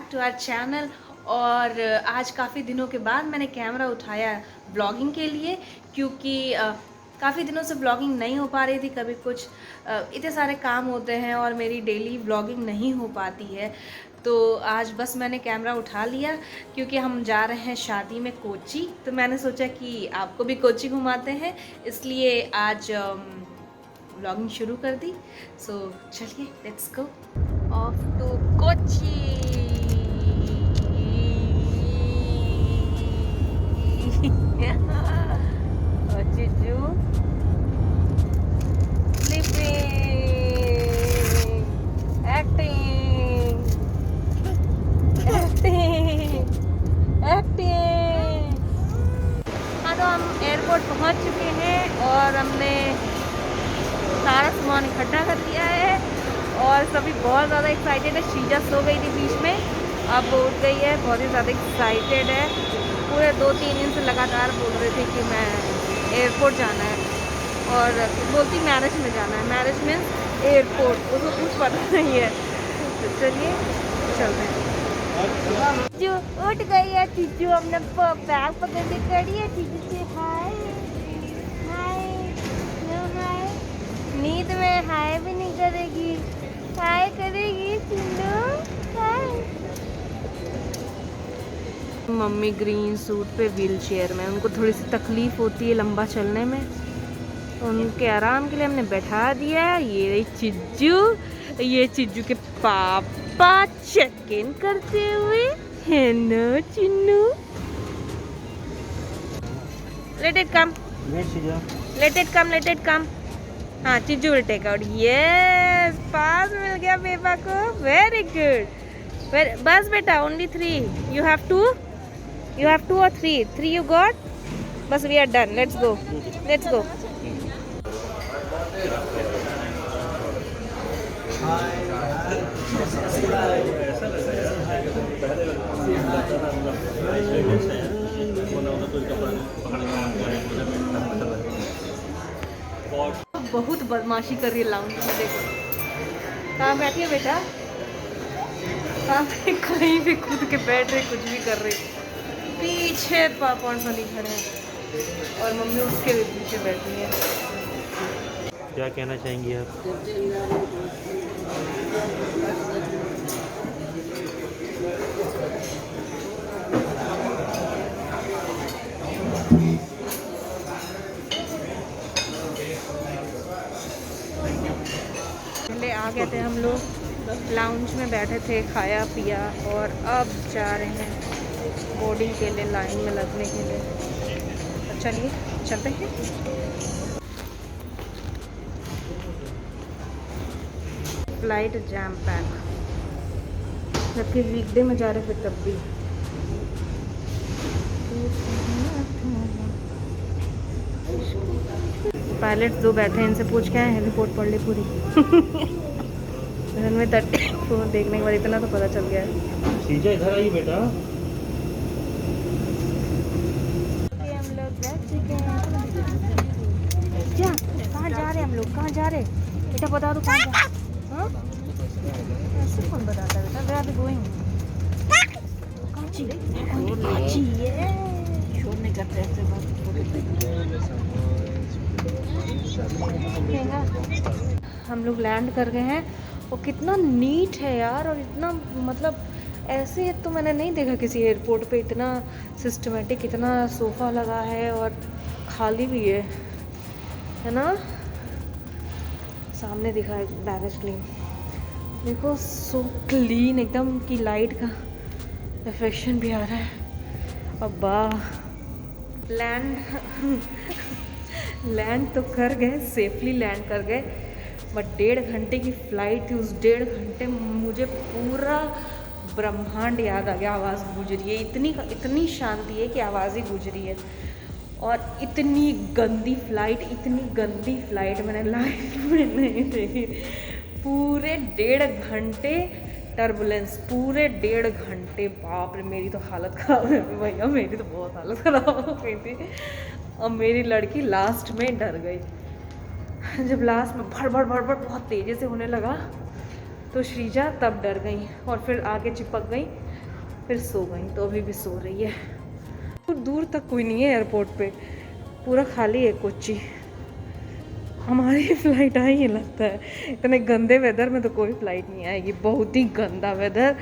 Back to our channel. और आज काफ़ी दिनों के बाद मैंने कैमरा उठाया ब्लॉगिंग के लिए, क्योंकि काफ़ी दिनों से ब्लॉगिंग नहीं हो पा रही थी। कभी कुछ इतने सारे काम होते हैं और मेरी डेली ब्लॉगिंग नहीं हो पाती है। तो आज बस मैंने कैमरा उठा लिया क्योंकि हम जा रहे हैं शादी में कोची। तो मैंने सोचा कि आपको भी कोची घुमाते हैं, इसलिए आज ब्लॉगिंग शुरू कर दी। सो चलिए, let's go off to Kochi. Chichu sleeping, acting, acting, acting। हाँ, तो हम एयरपोर्ट पहुंच चुके हैं और हमने सारा सामान इकट्ठा कर लिया है और सभी बहुत ज़्यादा एक्साइटेड है। शीजा सो गई थी बीच में, अब वो उठ गई है, बहुत ही ज़्यादा एक्साइटेड है। पूरे 2-3 दिन से लगातार बोल रहे थे कि मैं एयरपोर्ट जाना है, और बोलती मैरिज में जाना है। मैरिज मीन्स एयरपोर्ट, उसको कुछ पता नहीं है। तो चलिए चलते हैं। जो उठ गई है चीजू, हमने बैग पकड़ के खड़ी है। चीजू से हाय हाय हाय, नींद में हाय भी नहीं करेगी, हाय करेगी चिंदू हाय। मम्मी ग्रीन सूट पे व्हील चेयर में, उनको थोड़ी सी तकलीफ होती है लंबा चलने में, तो उनके आराम के लिए हमने बैठा दिया है। ये रही चिज्जू, ये चिज्जू के पापा चेक इन करते हुए है ना Chinnu. Let it come, let it come, let it come. हाँ, Chijju will take out. Yes, pass मिल गया बेबा को, वेरी गुड। बस बेटा, only 3 you have two, you have 2 or 3 you got, बस we are done, let's go, let's go। बहुत बदमाशी कर रही है लाउंज में, देखो कहाँ बैठी है बेटा, कहाँ कहीं भी कूद के बैठ रही, कुछ भी कर रही। पीछे पापा और सनी खड़े हैं और मम्मी उसके भी पीछे बैठी है। क्या कहना चाहेंगी आप? पहले आ गए थे हम लोग, लाउंज में बैठे थे, खाया पिया, और अब जा रहे हैं बोर्डिंग के लिए, लाइन में लगने के लिए। तो चलिए चलते हैं। फ्लाइट जैम पैक, जबकि वीकडे में जा रहे थे तब भी। पायलट 2 बैठे हैं, इनसे पूछ के आए हैं रिपोर्ट पढ़ ली पूरी। रनवे 30 को देखने के बाद इतना तो पता चल गया है। शीजा इधर आई बेटा। क्या, कहाँ जा रहे हैं हम लोग, कहाँ जा रहे हैं बेटा, बता दो कहाँ जा। हाँ, ऐसे कौन बताता है बेटा, वे आर गोइंग कांची, ये शोर नहीं करते ऐसे बात। हम लोग लैंड कर गए हैं, और कितना नीट है यार, और इतना मतलब ऐसे तो मैंने नहीं देखा किसी एयरपोर्ट पे, इतना सिस्टमेटिक, इतना सोफ़ा लगा है और खाली भी है ना। सामने दिखा है बैगेज क्लीन, देखो सो क्लीन एकदम, की लाइट का रिफ्लेक्शन भी आ रहा है। अब्बा लैंड तो कर गए, सेफली लैंड कर गए, बट 1.5 घंटे की फ़्लाइट थी। उस 1.5 घंटे में मुझे पूरा ब्रह्मांड याद आ गया। आवाज़ गूंज रही है, इतनी शांति है कि आवाज़ ही गूंज रही है। और इतनी गंदी फ़्लाइट मैंने लाइफ में नहीं देखी। पूरे 1.5 घंटे टर्बुलेंस, पूरे 1.5 घंटे, बाप रे, मेरी तो हालत ख़राब है भैया, मेरी तो बहुत हालत ख़राब हो गई थी। और मेरी लड़की लास्ट में डर गई, जब लास्ट में भड़ भड़ बहुत तेज़ी से होने लगा, तो श्रीजा तब डर गई और फिर आगे चिपक गई। फिर सो गई, तो अभी भी सो रही है। दूर दूर तक कोई नहीं है एयरपोर्ट पे, पूरा खाली है कोच्चि। हमारी फ़्लाइट आई है लगता है। इतने गंदे वेदर में तो कोई फ़्लाइट नहीं आएगी, बहुत ही गंदा वेदर,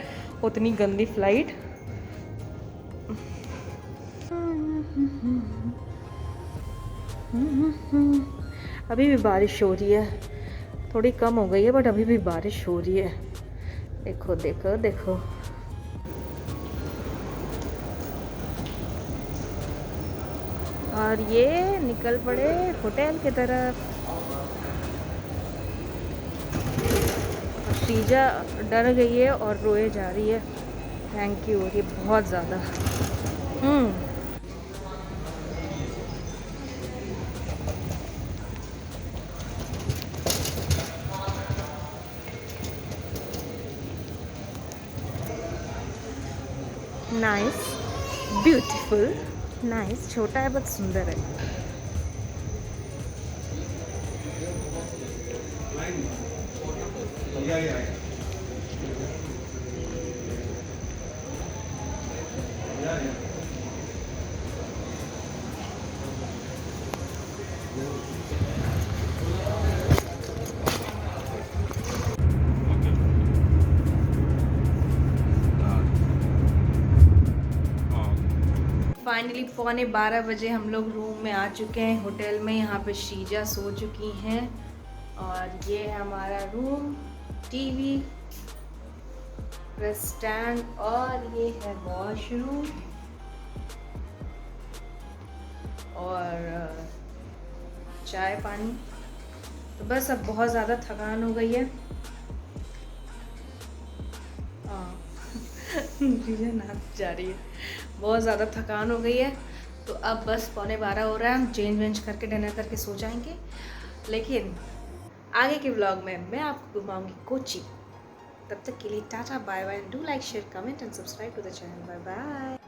उतनी गंदी फ़्लाइट। अभी भी बारिश हो रही है, थोड़ी कम हो गई है बट अभी भी बारिश हो रही है। देखो देखो देखो। और ये निकल पड़े होटल की तरफ। श्रीजा डर गई है और रोए जा रही है, थैंक यू हो रही है बहुत ज़्यादा। Nice, beautiful, nice. छोटा है बट सुंदर है। फाइनली 11:15 बजे हम लोग रूम में आ चुके हैं होटल में। यहाँ पे शीजा सो चुकी हैं और ये है हमारा रूम, टीवी, स्टैंड और ये है वॉशरूम और चाय पानी। तो बस अब बहुत ज़्यादा थकान हो गई है। हाँ शीजा नाच जा रही है, बहुत ज़्यादा थकान हो गई है। तो अब बस 11:15 हो रहा है, हम चेंज वेंज करके डिनर करके सो जाएंगे। लेकिन आगे के व्लॉग में मैं आपको घुमाऊंगी कोच्चि। तब तक के लिए tata bye bye. Do like share comment and subscribe to the channel. Bye bye.